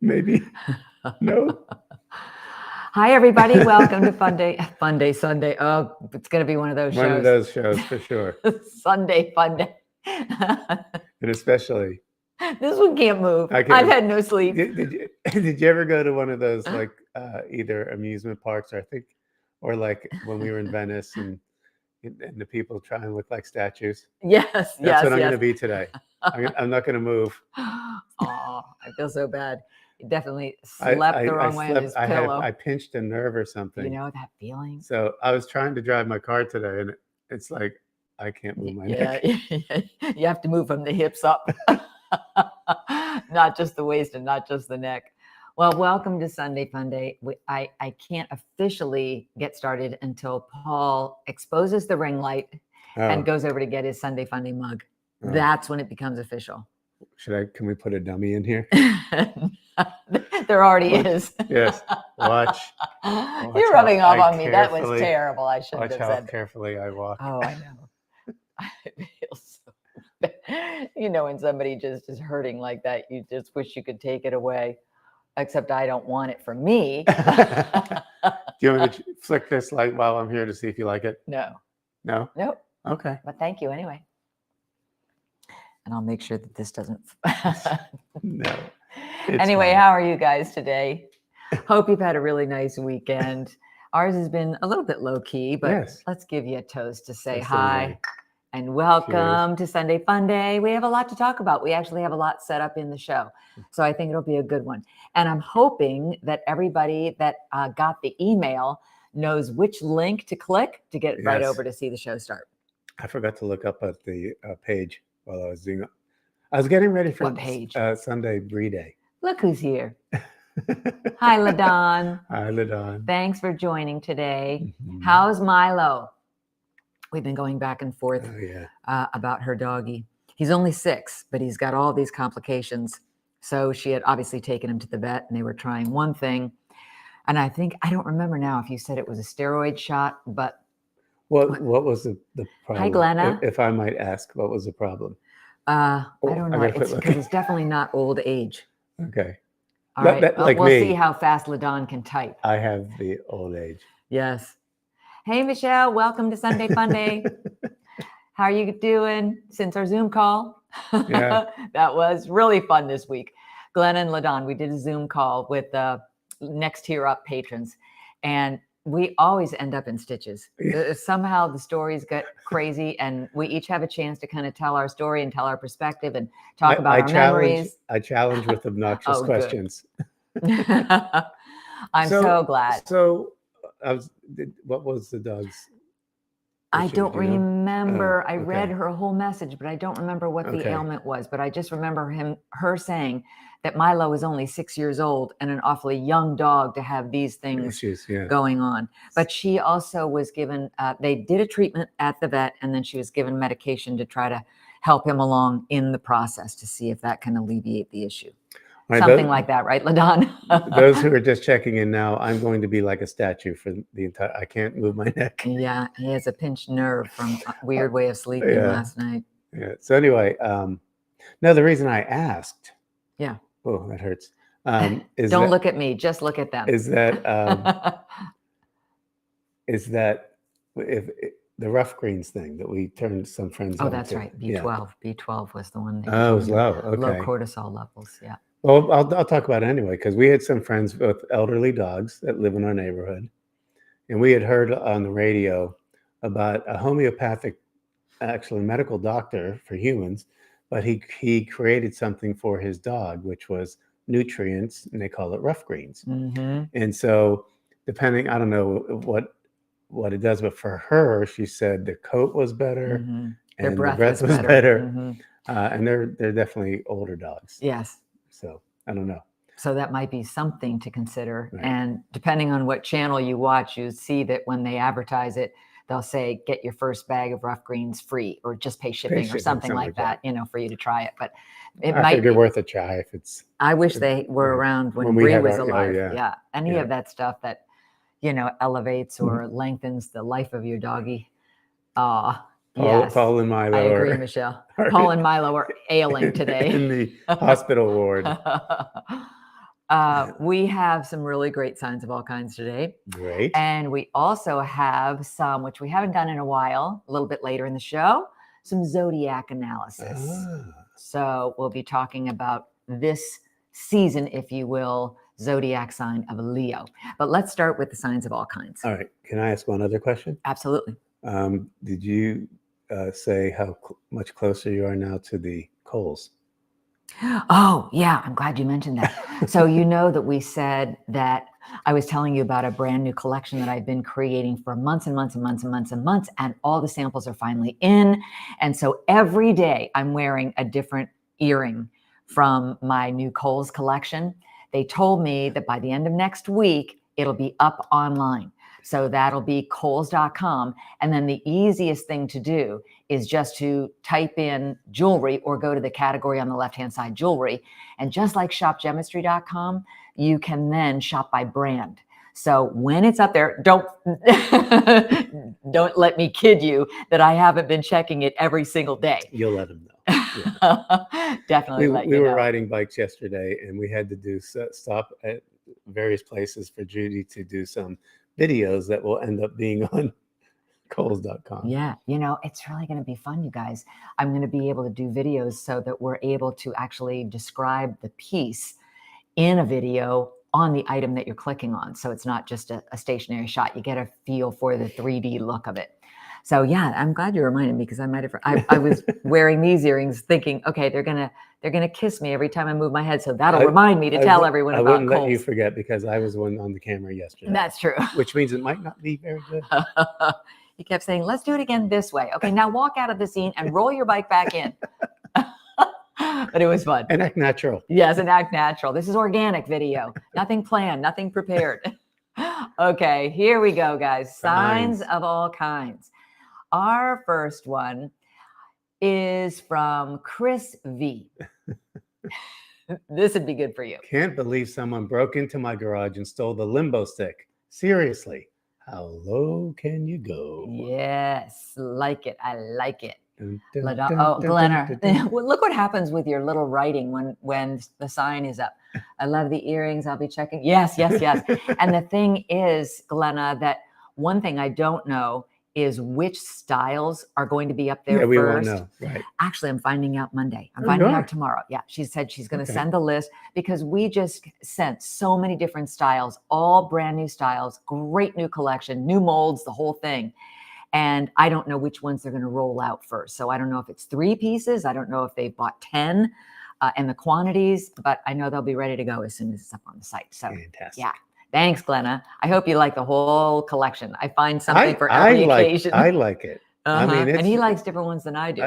Maybe. No. Hi, everybody. Welcome to Funday, Sunday. Oh, it's going to be one of those shows. One of those shows for sure. Sunday, Funday. And especially. This one can't move. I've had no sleep. Did you ever go to one of those like either amusement parks or like when we were in Venice and the people try and look like statues? Yes, That's what I'm going to be today. I'm not going to move. Oh, I feel so bad. He definitely slept the wrong way on his pillow. I pinched a nerve or something. You know that feeling? So I was trying to drive my car today, and it's like I can't move my neck. You have to move from the hips up, not just the waist and not just the neck. Well, welcome to Sunday Funday. I can't officially get started until Paul exposes the ring light and goes over to get his Sunday Funday mug. That's when it becomes official. Can we put a dummy in here? There already is. Yes. Watch You're rubbing off on me. That was terrible. I shouldn't have said that. Carefully I walk. Oh, I know. I feel so bad. You know, when somebody just is hurting like that, you just wish you could take it away. Except I don't want it for me. Do you want me to flick this light while I'm here to see if you like it? No. No? Nope. Okay. But thank you anyway. And I'll make sure that this doesn't. No. Anyway, how are you guys today? Hope you've had a really nice weekend. Ours has been a little bit low key, but let's give you a toast to say hi and welcome to Sunday Funday. We have a lot to talk about. We actually have a lot set up in the show. So I think it'll be a good one. And I'm hoping that everybody that got the email knows which link to click to get right over to see the show start. I forgot to look up at the page while I was doing it. I was getting ready for Sunday Brie Day. Look who's here. Hi, LaDon. Hi, LaDon. Thanks for joining today. Mm-hmm. How's Milo? We've been going back and forth about her doggy. He's only 6, but he's got all these complications. So she had obviously taken him to the vet and they were trying one thing. And I don't remember now if you said it was a steroid shot, but. What was the problem? Hi, Glenna. If I might ask, what was the problem? I don't know. It's because it's definitely not old age. Okay. All right. We'll see how fast LaDon can type. I have the old age. Yes. Hey, Michelle. Welcome to Sunday Funday. How are you doing since our Zoom call? Yeah. That was really fun this week. Glenna and LaDon, we did a Zoom call with Next Tier Up patrons. And we always end up in stitches. Somehow the stories get crazy and we each have a chance to kind of tell our story and tell our perspective and talk about our memories. I challenge with obnoxious questions. I'm so glad. So what was the dog's? I don't remember. I read her whole message, but I don't remember what the ailment was. But I just remember her saying that Milo is only 6 years old and an awfully young dog to have these things going on. But she also was given, they did a treatment at the vet, and then she was given medication to try to help him along in the process to see if that can alleviate the issue. Right, something like that, right, LaDon? Those who are just checking in now, I'm going to be like a statue for the entire, I can't move my neck. Yeah, he has a pinched nerve from a weird way of sleeping last night. Yeah, so anyway, no, the reason I asked. Yeah. Oh, that hurts. Don't look at me, just look at them. Is that if the rough greens thing that we turned some friends on? Oh, that's right. B12. Yeah. B12 was the one. Oh, it was low. Okay. Low cortisol levels. Yeah. Well, I'll talk about it anyway, because we had some friends with elderly dogs that live in our neighborhood. And we had heard on the radio about a homeopathic, actually medical doctor for humans, but he created something for his dog, which was nutrients, and they call it rough greens. Mm-hmm. And so depending, I don't know what it does, but for her, she said the coat was better, and the breath was better. Mm-hmm. And they're definitely older dogs. Yes. So I don't know. So that might be something to consider. Right. And depending on what channel you watch, you see that when they advertise it, they'll say, get your first bag of rough greens free, or just pay shipping or something like that, for you to try it. But it might be worth a try if it's. I wish they were around when Brie was alive. Yeah. Any of that stuff that, elevates or lengthens the life of your doggy. Yes. Paul and Milo. I agree, Michelle. Paul and Milo are ailing today. In the hospital ward. We have some really great signs of all kinds today. Great. And we also have some, which we haven't done in a while, a little bit later in the show, some zodiac analysis. So we'll be talking about this season, if you will, zodiac sign of Leo. But let's start with the signs of all kinds. All right. Can I ask one other question? Absolutely. Did you say how much closer you are now to the Coles? Oh, yeah. I'm glad you mentioned that. So you know that we said that I was telling you about a brand new collection that I've been creating for months and months and months and months and months, and all the samples are finally in. And so every day I'm wearing a different earring from my new Kohl's collection. They told me that by the end of next week, it'll be up online. So that'll be Kohls.com. And then the easiest thing to do is just to type in jewelry or go to the category on the left-hand side, jewelry. And just like shopgemistry.com, you can then shop by brand. So when it's up there, don't let me kid you that I haven't been checking it every single day. You'll let them know. Yeah. Definitely let you know. We were riding bikes yesterday, and we had to do stop at various places for Judy to do some videos that will end up being on Kohls.com. Yeah, you know, it's really going to be fun, you guys. I'm going to be able to do videos so that we're able to actually describe the piece in a video on the item that you're clicking on. So it's not just a stationary shot. You get a feel for the 3D look of it. So yeah, I'm glad you reminded me, because I might have. I was wearing these earrings, thinking, okay, they're gonna kiss me every time I move my head, so that'll remind me to tell everyone about Kohls. I wouldn't let you forget, because I was the one on the camera yesterday. That's true. Which means it might not be very good. You kept saying, "Let's do it again this way." Okay, now walk out of the scene and roll your bike back in. But it was fun. And act natural. Yes, and act natural. This is organic video. Nothing planned, nothing prepared. Okay, here we go, guys. Signs of all kinds. Our first one is from Chris V. This would be good for you. Can't believe someone broke into my garage and stole the limbo stick. Seriously, how low can you go? Yes, like it. I like it. Oh, Glenna, look what happens with your little writing when the sign is up. I love the earrings. I'll be checking. Yes, yes, yes. And the thing is, Glenna, that one thing I don't know is which styles are going to be up there first. We won't know. Right. Actually, I'm finding out Monday. I'm finding out tomorrow. Yeah, she said she's going to send the list, because we just sent so many different styles, all brand new styles, great new collection, new molds, the whole thing. And I don't know which ones they're going to roll out first. So I don't know if it's 3 pieces. I don't know if they bought 10 and the quantities, but I know they'll be ready to go as soon as it's up on the site. So fantastic. Yeah. Thanks, Glenna. I hope you like the whole collection. I find something for every occasion. I like it. I mean, and he likes different ones than I do.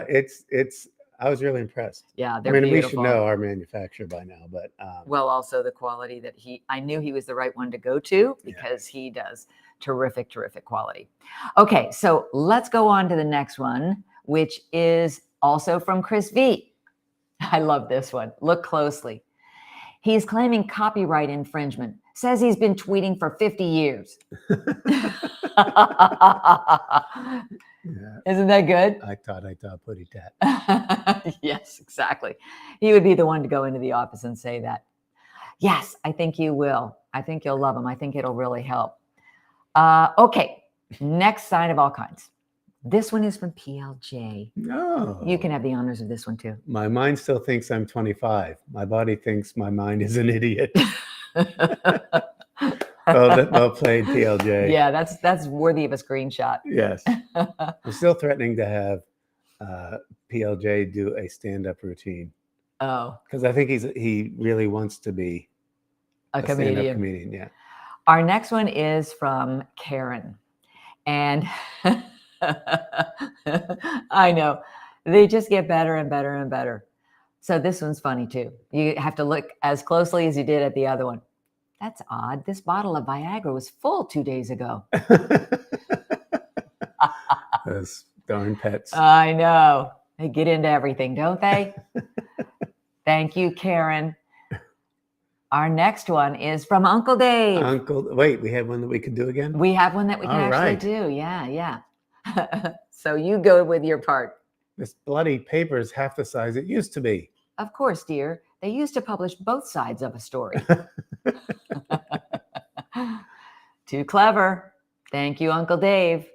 I was really impressed. Yeah, they're beautiful. We should know our manufacturer by now, but well, also the quality that I knew he was the right one to go to, because he does terrific quality. Okay, so let's go on to the next one, which is also from Chris V. I love this one. Look closely. He's claiming copyright infringement. Says he's been tweeting for 50 years. Isn't that good? I thought putty tat. Yes, exactly. He would be the one to go into the office and say that. Yes, I think you will. I think you'll love him. I think it'll really help. Okay, next sign of all kinds. This one is from PLJ. No. You can have the honors of this one too. My mind still thinks I'm 25. My body thinks my mind is an idiot. Well played, PLJ. Yeah, that's worthy of a screenshot. Yes. I'm still threatening to have PLJ do a stand-up routine. Oh. Because I think he really wants to be a comedian. Stand-up comedian, yeah. Our next one is from Karen. And I know, they just get better and better and better. So this one's funny too. You have to look as closely as you did at the other one. That's odd. This bottle of Viagra was full 2 days ago. Those darn pets. I know. They get into everything, don't they? Thank you, Karen. Our next one is from Uncle Dave. Wait, we have one that we can do again? We have one that we can actually do. Yeah. So you go with your part. This bloody paper is half the size it used to be. Of course, dear. They used to publish both sides of a story. Too clever. Thank you, Uncle Dave.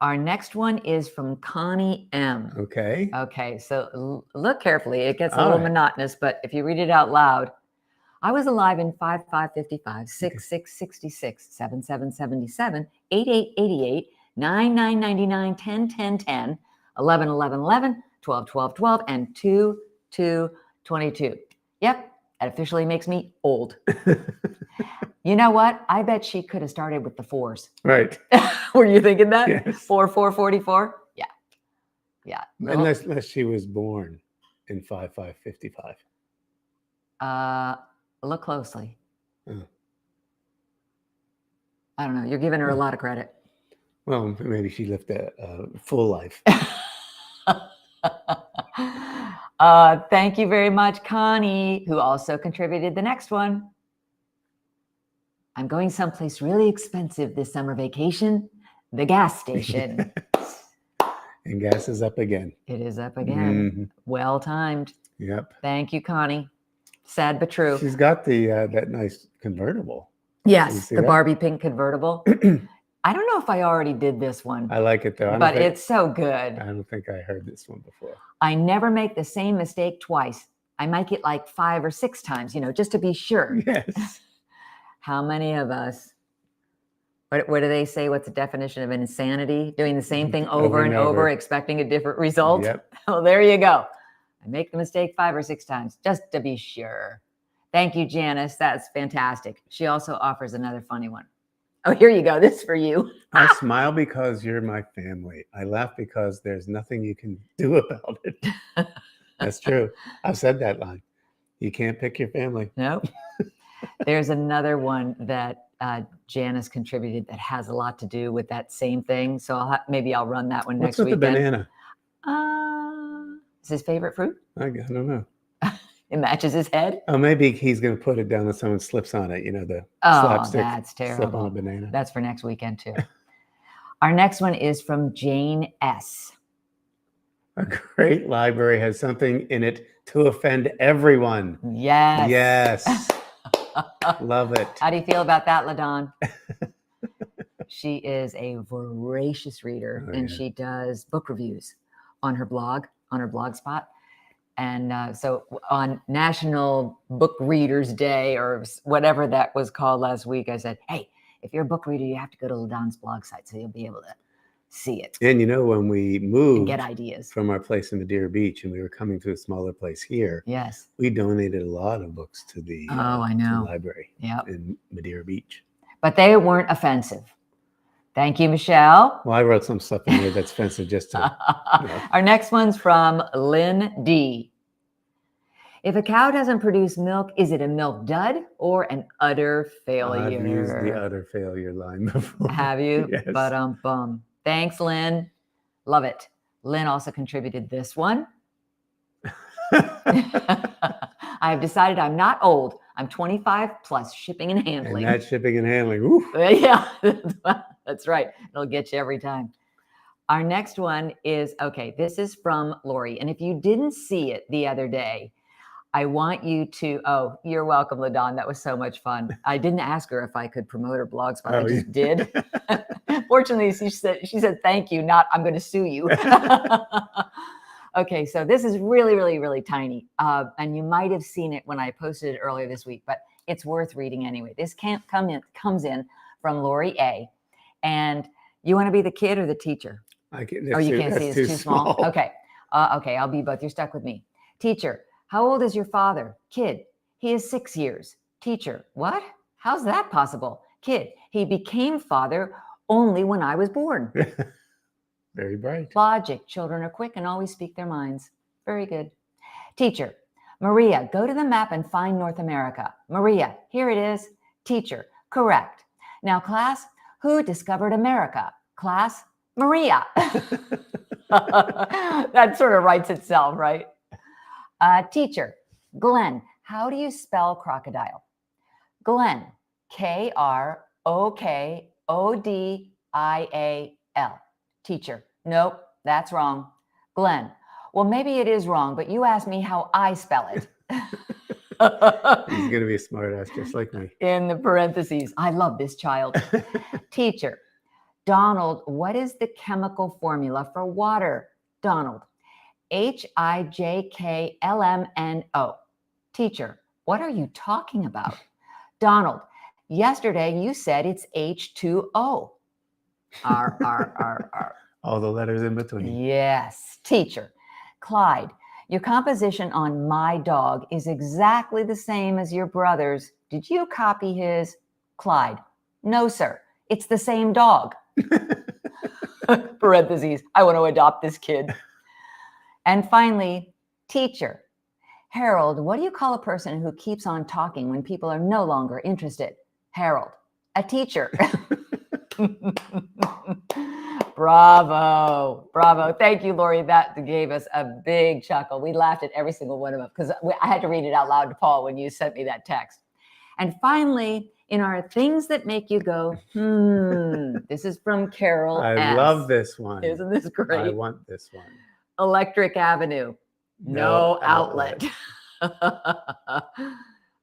Our next one is from Connie M. Okay. Okay, so look carefully. It gets a little monotonous, but if you read it out loud, I was alive in 5555, 6666, 7777, 8888, 9999, 101010, 111111, 121212, and 2222. Yep, that officially makes me old. You know what? I bet she could have started with the fours. Right. Were you thinking that? Yes. 4444? Yeah. Yeah. Unless she was born in 5555. Look closely. Oh. I don't know. You're giving her a lot of credit. Well, maybe she lived a full life. Thank you very much, Connie, who also contributed the next one. I'm going someplace really expensive this summer vacation. The gas station. And gas is up again. It is up again. Mm-hmm. Well timed. Yep. Thank you, Connie. Sad but true. She's got the that nice convertible. Yes, the Barbie pink convertible. I don't know if I already did this one. I like it though. But it's so good. I don't think I heard this one before. I never make the same mistake twice. I make it like 5 or 6 times, just to be sure. Yes. How many of us, what do they say? What's the definition of insanity? Doing the same thing over and over, expecting a different result? Yep. Oh, there you go. I make the mistake 5 or 6 times just to be sure. Thank you, Janice. That's fantastic. She also offers another funny one. Oh, here you go. This is for you. I smile because you're my family. I laugh because there's nothing you can do about it. That's true. I've said that line. You can't pick your family. Nope. There's another one that Janice contributed that has a lot to do with that same thing. So maybe I'll run that one next weekend. What's with the banana? Is his favorite fruit? I don't know. It matches his head. Oh, maybe he's going to put it down and someone slips on it. The slapstick. That's terrible. Slip on a banana. That's for next weekend too. Our next one is from Jane S. A great library has something in it to offend everyone. Yes. Yes. Love it. How do you feel about that, LaDawn? She is a voracious reader, and she does book reviews on her blog, on her Blogspot. And so on National Book Readers Day, or whatever that was called last week, I said, hey, if you're a book reader, you have to go to LaDawn's blog site so you'll be able to see it. And when we moved and get ideas from our place in Madeira Beach and we were coming to a smaller place here, yes, we donated a lot of books to the library in Madeira Beach. But they weren't offensive. Thank you, Michelle. Well, I wrote some stuff in here that's offensive just to... Our next one's from Lynn D. If a cow doesn't produce milk, is it a milk dud or an utter failure? I've used the utter failure line before. Have you? Yes. Bum. Thanks, Lynn. Love it. Lynn also contributed this one. I have decided I'm not old. I'm 25 plus shipping and handling. And that shipping and handling. Woo. Yeah, that's right. It'll get you every time. Our next one is, this is from Lori. And if you didn't see it the other day, I want you to, you're welcome, LaDawn. That was so much fun. I didn't ask her if I could promote her Blogspot. I just did. Fortunately, she said, thank you, not I'm going to sue you. Okay, so this is really, really, really tiny. And you might have seen it when I posted it earlier this week, but it's worth reading anyway. This comes in from Lori A. And you want to be the kid or the teacher? You can't see. It's too small. Okay, I'll be both. You're stuck with me. Teacher, how old is your father? Kid, he is 6 years. Teacher, what? How's that possible? Kid, he became father only when I was born. Very bright. Logic. Children are quick and always speak their minds. Very good. Teacher, Maria, go to the map and find North America. Maria, here it is. Teacher, correct. Now, class, who discovered America? Class, Maria. That sort of writes itself, right? Teacher, Glenn, how do you spell crocodile? Glenn, Krokodial. Teacher, nope, that's wrong. Glenn, well, maybe it is wrong, but you asked me how I spell it. He's going to be a smart ass just like me. In the parentheses, I love this child. Teacher, Donald, what is the chemical formula for water? Donald, HIJKLMNO. Teacher, what are you talking about? Donald, yesterday you said it's H2O. R. All the letters in between. Yes. Teacher, Clyde, your composition on My Dog is exactly the same as your brother's. Did you copy his? Clyde, no, sir. It's the same dog. Parentheses, I want to adopt this kid. And finally, teacher, Harold, what do you call a person who keeps on talking when people are no longer interested? Harold, a teacher. Bravo. Thank you, Lori. That gave us a big chuckle. We laughed at every single one of them because I had to read it out loud to Paul when you sent me that text. And finally, in our things that make you go, this is from Carol I love this one. Isn't this great? I want this one. Electric Avenue. No outlet.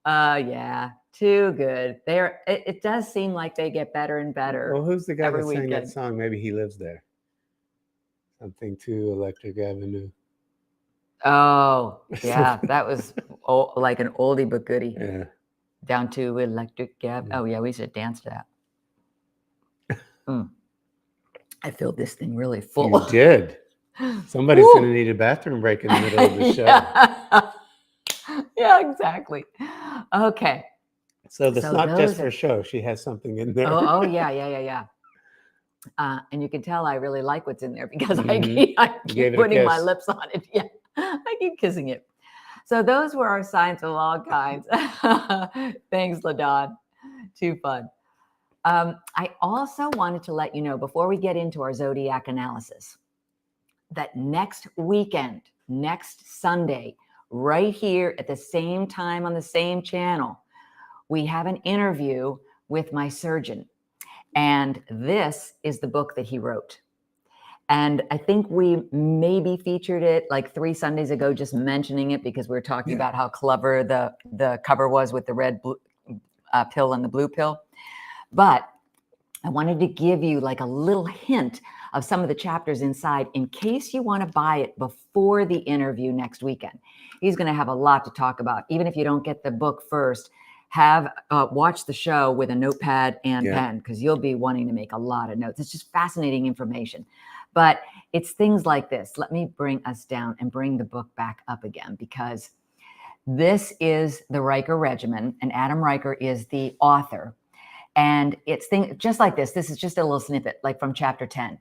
Yeah, too good. It does seem like they get better and better. Well, who's the guy that sang that song? Maybe he lives there. Something to Electric Avenue. Oh, yeah. That was like an oldie but goodie. Yeah. Down to Electric Avenue. Oh, yeah. We should dance to that. I filled this thing really full. You did. Somebody's going to need a bathroom break in the middle of the show. Yeah, exactly. Okay. So that's not just for show. She has something in there. Oh, yeah. And you can tell I really like what's in there because I keep putting my lips on it. Yeah, I keep kissing it. So those were our signs of all kinds. Thanks, LaDon. Too fun. I also wanted to let you know before we get into our Zodiac analysis that next weekend, next Sunday, right here at the same time on the same channel, we have an interview with my surgeon. And this is the book that he wrote. And I think we maybe featured it like 3 Sundays ago, just mentioning it because we were talking about how clever the cover was with the red pill and the blue pill. But I wanted to give you like a little hint of some of the chapters inside in case you want to buy it before the interview next weekend. He's going to have a lot to talk about. Even if you don't get the book first, watch the show with a notepad and pen because you'll be wanting to make a lot of notes. It's just fascinating information. But it's things like this. Let me bring us down and bring the book back up again because this is the Riker Regimen and Adam Riker is the author. And it's just like this. This is just a little snippet like from chapter 10.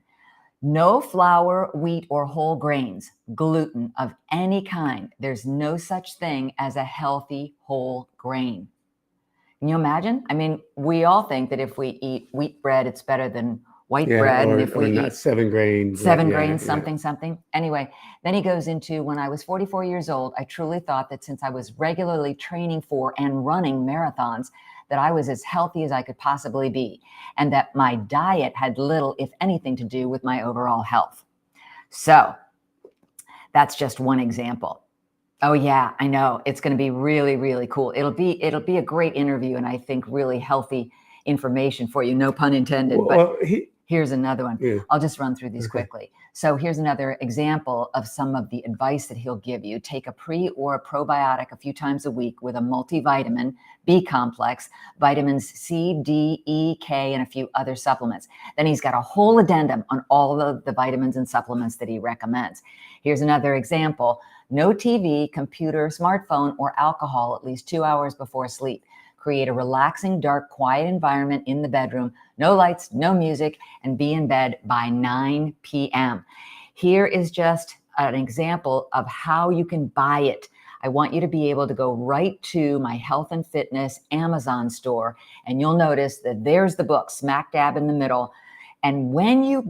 No flour, wheat, or whole grains, gluten of any kind. There's no such thing as a healthy whole grain. Can you imagine? I mean, we all think that if we eat wheat bread, it's better than white bread. Or, and if we eat 7 grains. Something. Anyway, then he goes into, when I was 44 years old, I truly thought that since I was regularly training for and running marathons, that I was as healthy as I could possibly be, and that my diet had little, if anything, to do with my overall health. So that's just one example. Oh yeah, I know. It's going to be really, really cool. It'll be a great interview, and I think really healthy information for you. No pun intended. But here's another one. Yeah. I'll just run through these quickly. So here's another example of some of the advice that he'll give you. Take a pre or a probiotic a few times a week with a multivitamin, B complex, vitamins C, D, E, K, and a few other supplements. Then he's got a whole addendum on all of the vitamins and supplements that he recommends. Here's another example. No TV, computer, smartphone, or alcohol at least 2 hours before sleep. Create a relaxing, dark, quiet environment in the bedroom. No lights, no music, and be in bed by 9 p.m. Here is just an example of how you can buy it. I want you to be able to go right to my health and fitness Amazon store, and you'll notice that there's the book smack dab in the middle. And when you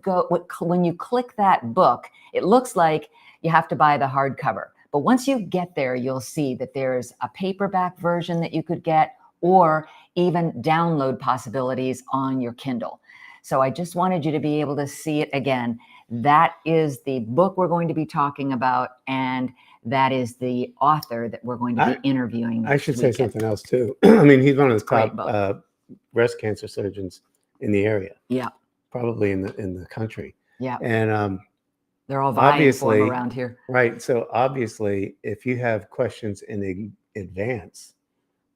click that book, it looks like you have to buy the hardcover. But once you get there, you'll see that there's a paperback version that you could get, or even download possibilities on your Kindle. So I just wanted you to be able to see it again. That is the book we're going to be talking about, and That is the author that we're going to be interviewing. I should say something else too. I mean, he's one of the top breast cancer surgeons in the area. Yeah. Probably in the country. Yeah. And they're all vying for him around here. Right. So obviously, if you have questions in advance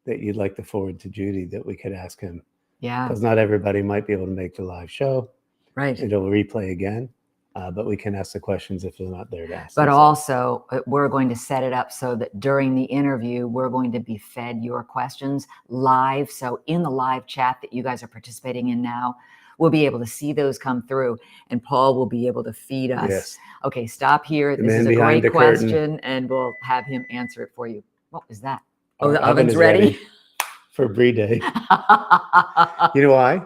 that you'd like to forward to Judy that we could ask him. Yeah. Because not everybody might be able to make the live show. Right. It'll replay again. But we can ask the questions if they're not there to ask. But also, we're going to set it up so that during the interview, we're going to be fed your questions live. So in the live chat that you guys are participating in now, we'll be able to see those come through, and Paul will be able to feed us. Yes. Okay, stop here. This is a great question, and we'll have him answer it for you. What was that? Oh, the oven's ready for Brie Day. You know why?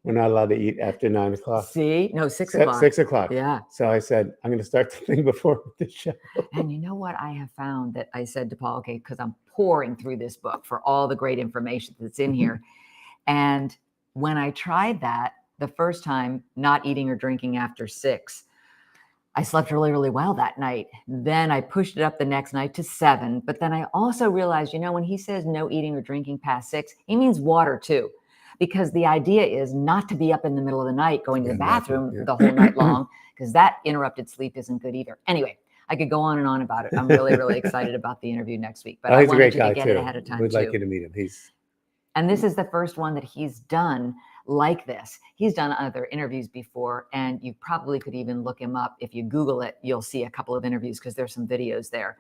We're not allowed to eat after 9 o'clock. See? No, 6 o'clock. 6 o'clock. Yeah. So I said, I'm going to start the thing before the show. And you know what I have found that I said to Paul, okay, because I'm pouring through this book for all the great information that's in here. And when I tried that the first time, not eating or drinking after 6, I slept really, really well that night. Then I pushed it up the next night to 7. But then I also realized, you know, when he says no eating or drinking past 6, he means water too. Because the idea is not to be up in the middle of the night going to the bathroom the whole night long, because that interrupted sleep isn't good either. Anyway, I could go on and on about it. I'm really, really excited about the interview next week. But I wanted you to get it ahead of time. We'd like you to meet him. And this is the first one that he's done like this. He's done other interviews before, and you probably could even look him up. If you Google it, you'll see a couple of interviews because there's some videos there.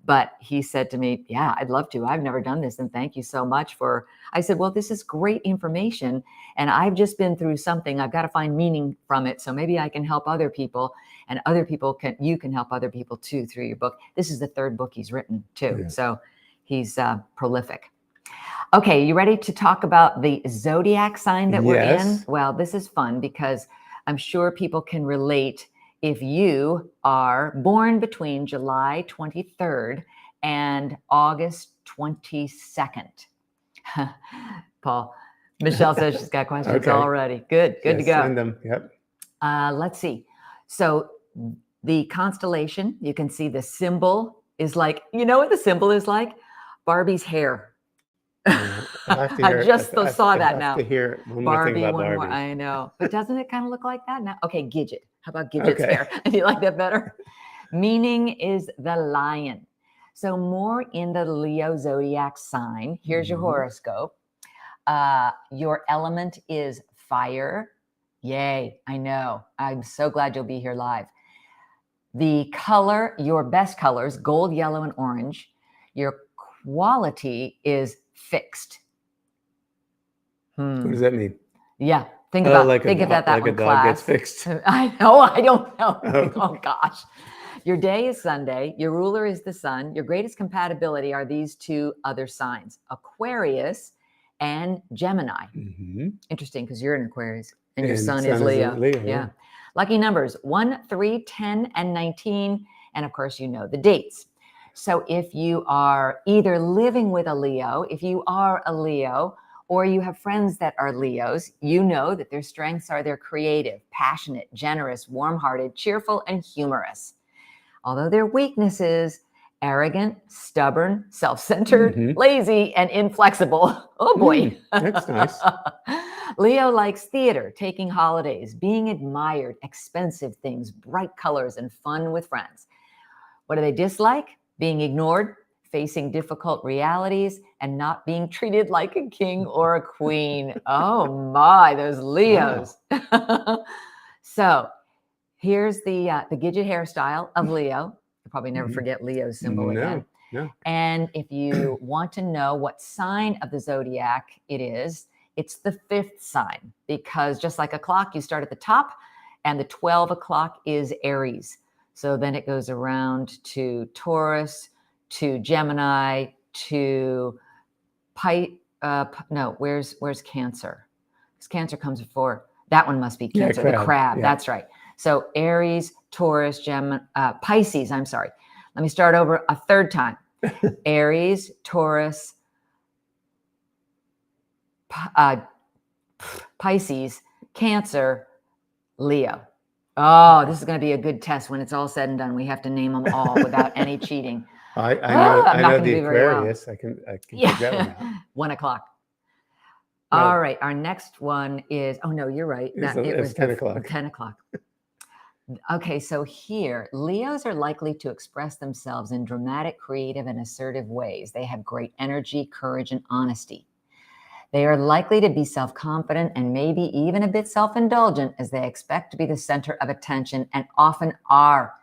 But he said to me, yeah, I'd love to. I've never done this. And thank you so much for, I said, well, this is great information. And I've just been through something. I've got to find meaning from it. So maybe I can help other people, and other people you can help other people too through your book. This is the 3rd book he's written too. Yeah. So he's prolific. Okay. You ready to talk about the zodiac sign that we're in? Well, this is fun because I'm sure people can relate. If you are born between July 23rd and August 22nd. Paul, Michelle says she's got questions already. Good to go. Send them. Yep. Let's see. So the constellation, you can see the symbol is like, you know what the symbol is like? Barbie's hair. I just saw that now. Barbie, I know. But doesn't it kind of look like that now? Okay, Gidget. How about Gidget's hair? Do you like that better? Meaning is the lion. So more in the Leo zodiac sign. Here's your horoscope. Your element is fire. Yay, I know. I'm so glad you'll be here live. The color, your best colors, gold, yellow, and orange. Your quality is fixed. What does that mean? Yeah. Think about that one, class. Gets fixed. I know. I don't know. Oh gosh. Your day is Sunday. Your ruler is the sun. Your greatest compatibility are these 2 other signs, Aquarius and Gemini. Interesting, because you're an Aquarius and your sun is Leo. Yeah. Lucky numbers 1, 3, 10, and 19. And of course, you know the dates. So if you are either living with a Leo, if you are a Leo, or you have friends that are Leos, you know that their strengths are they're creative, passionate, generous, warm-hearted, cheerful, and humorous. Although their weaknesses, arrogant, stubborn, self-centered, lazy, and inflexible. Oh boy. That's nice. Leo likes theater, taking holidays, being admired, expensive things, bright colors, and fun with friends. What do they dislike? Being ignored, facing difficult realities, and not being treated like a king or a queen. Oh my, those Leos. Wow. So here's the Gidget hairstyle of Leo. You'll probably never forget Leo's symbol again. No. And if you want to know what sign of the zodiac it is, it's the 5th sign, because just like a clock, you start at the top, and the 12 o'clock is Aries. So then it goes around to Taurus, to Gemini, to where's Cancer? Because Cancer comes before. That one must be Cancer, the crab. Yeah. That's right. So Aries, Taurus, Gemini, Pisces. I'm sorry. Let me start over a 3rd time. Aries, Taurus, Pisces, Cancer, Leo. Oh, this is going to be a good test when it's all said and done. We have to name them all without any cheating. I know the do very well. Aquarius. I can take that one out. 1 o'clock. Well, all right. Our next one is, oh no, you're right. It was 10 o'clock. 10 o'clock. Okay, so here, Leos are likely to express themselves in dramatic, creative, and assertive ways. They have great energy, courage, and honesty. They are likely to be self-confident and maybe even a bit self-indulgent, as they expect to be the center of attention and often are.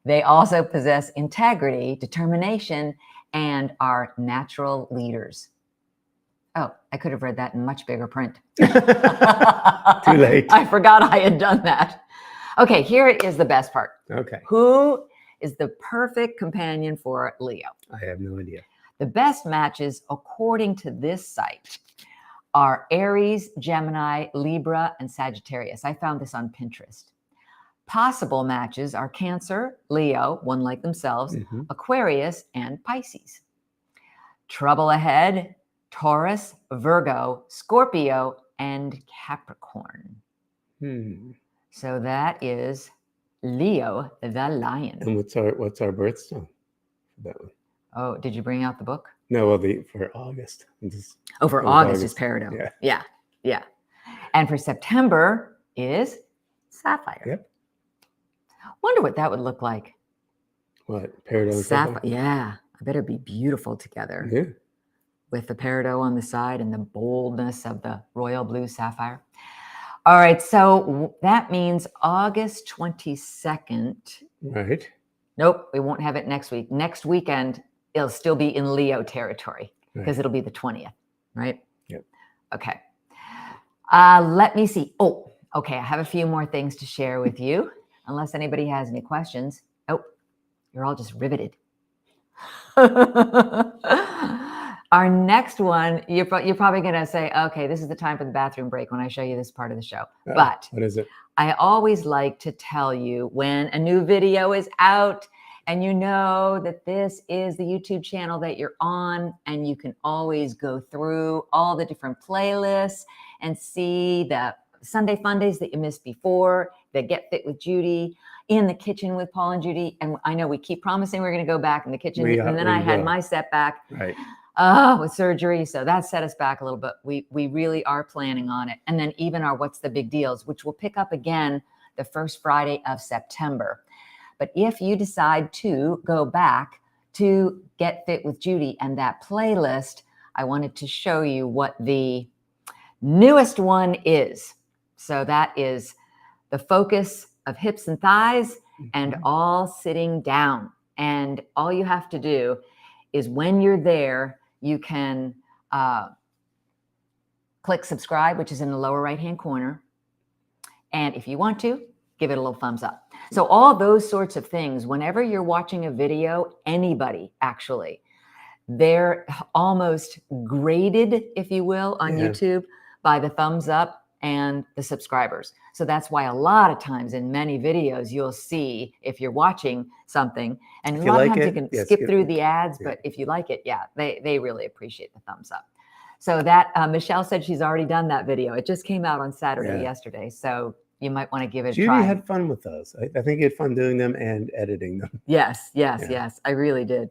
They also possess integrity, determination, and are natural leaders. Oh, I could have read that in much bigger print. Too late. I forgot I had done that. Okay, here is the best part. Okay. Who is the perfect companion for Leo? I have no idea. The best matches, according to this site, are Aries, Gemini, Libra, and Sagittarius. I found this on Pinterest. Possible matches are Cancer, Leo, one like themselves, Aquarius, and Pisces. Trouble ahead, Taurus, Virgo, Scorpio, and Capricorn. So that is Leo the lion. And what's our birthstone for that one? Oh, did you bring out the book? No, well, for August. For August is Peridot. Yeah. And for September is Sapphire. Yep. Wonder what that would look like. What? Peridot and Sapphire? Yeah. I bet it'd be beautiful together. Yeah. With the Peridot on the side and the boldness of the royal blue sapphire. All right. So that means August 22nd. Right. Nope. We won't have it next week. Next weekend, it'll still be in Leo territory because it'll be the 20th. Right? Yep. Okay. Let me see. Oh, okay. I have a few more things to share with you. Unless anybody has any questions. Oh, you're all just riveted. Our next one, you're probably going to say, okay, this is the time for the bathroom break when I show you this part of the show. But what is it? I always like to tell you when a new video is out and you know that this is the YouTube channel that you're on, and you can always go through all the different playlists and see the Sunday Fundays that you missed before, the Get Fit with Judy, In the Kitchen with Paul and Judy. And I know we keep promising we're going to go back in the kitchen. And then I had my setback. Right. With surgery. So that set us back a little bit. We really are planning on it. And then even our What's the Big Deals, which will pick up again the first Friday of September. But if you decide to go back to Get Fit with Judy and that playlist, I wanted to show you what the newest one is. So that is the focus of hips and thighs and all sitting down. And all you have to do is when you're there, you can click subscribe, which is in the lower right-hand corner. And if you want to, give it a little thumbs up. So all those sorts of things, whenever you're watching a video, anybody actually, they're almost graded, if you will, on YouTube by the thumbs up and the subscribers. So that's why a lot of times in many videos, you'll see if you're watching something, and a lot of times you can skip through the ads, but if you like it, they really appreciate the thumbs up. So that Michelle said she's already done that video. It just came out on Saturday yesterday. So you might want to give it a try. Judy had fun with those. I think you had fun doing them and editing them. Yes. I really did.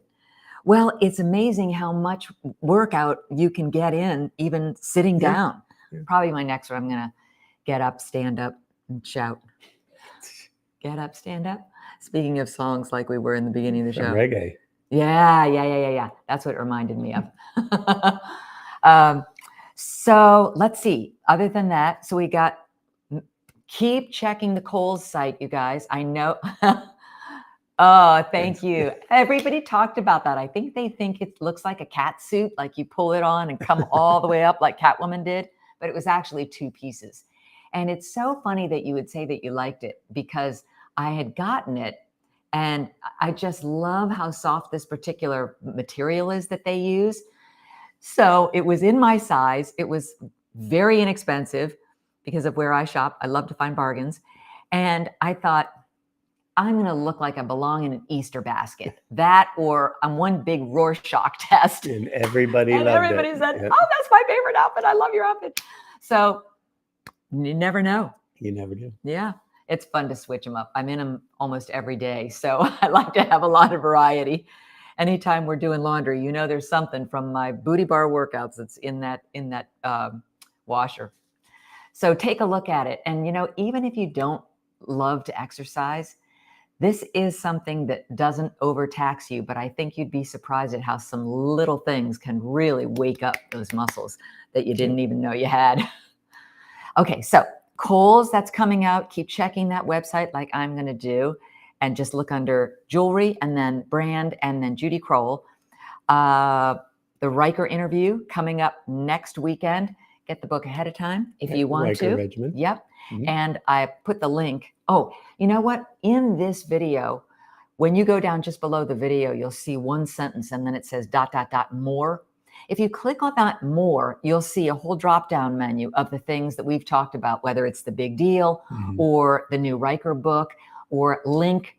Well, it's amazing how much workout you can get in even sitting down. Probably my next one, I'm going to get up, stand up, and shout. Get up, stand up. Speaking of songs like we were in the beginning of the show. Reggae. Yeah. That's what it reminded me of. So let's see. Other than that, so we got, keep checking the Kohl's site, you guys. I know. Oh, thank you. Everybody talked about that. I think they think it looks like a cat suit, like you pull it on and come all the way up like Catwoman did, but it was actually 2 pieces. And it's so funny that you would say that you liked it, because I had gotten it and I just love how soft this particular material is that they use. So it was in my size. It was very inexpensive because of where I shop. I love to find bargains. And I thought, I'm going to look like I belong in an Easter basket. That, or I'm one big Rorschach test. And everybody loved it. And everybody said, oh, that's my favorite outfit. I love your outfit. So you never know. You never do. Yeah. it's fun to switch them up. I'm in them almost every day. So I like to have a lot of variety. Anytime we're doing laundry, you know, there's something from my booty bar workouts that's in that washer. So take a look at it. And, you know, even if you don't love to exercise, this is something that doesn't overtax you, but I think you'd be surprised at how some little things can really wake up those muscles that you didn't even know you had. Okay, so Kohl's, that's coming out. Keep checking that website like I'm going to do, and just look under jewelry and then brand and then Judy Kroll. The Riker interview coming up next weekend. Get the book ahead of time if you want Riker to. Regimen. Yep. And I put the link. Oh, you know what? In this video, when you go down just below the video, you'll see one sentence and then it says ... more. If you click on that more, you'll see a whole drop-down menu of the things that we've talked about, whether it's the big deal or the new Riker book or link.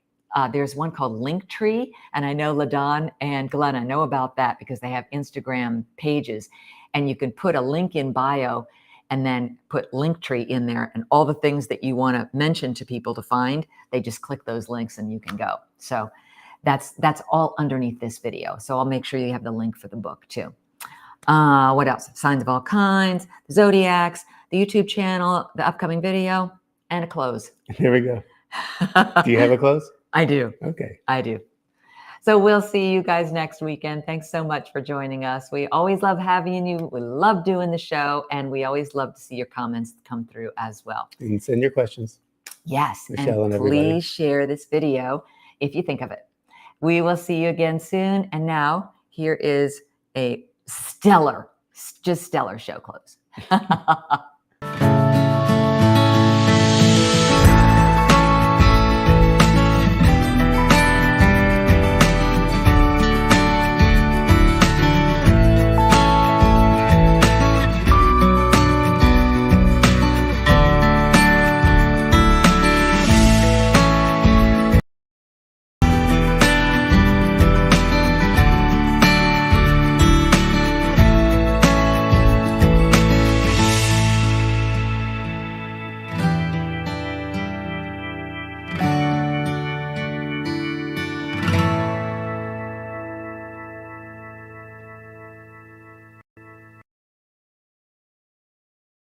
There's one called Linktree, and I know LaDon and Glenna know about that because they have Instagram pages, and you can put a link in bio and then put Linktree in there, and all the things that you want to mention to people to find, they just click those links and you can go. So that's all underneath this video. So I'll make sure you have the link for the book too. What else? Signs of all kinds, the Zodiacs, the YouTube channel, the upcoming video, and a close. Here we go. Do you have a close? I do. Okay. I do. So we'll see you guys next weekend. Thanks so much for joining us. We always love having you. We love doing the show, and we always love to see your comments come through as well. And send your questions. Yes. Michelle and please share this video if you think of it. We will see you again soon. And now here is a stellar, just stellar show close.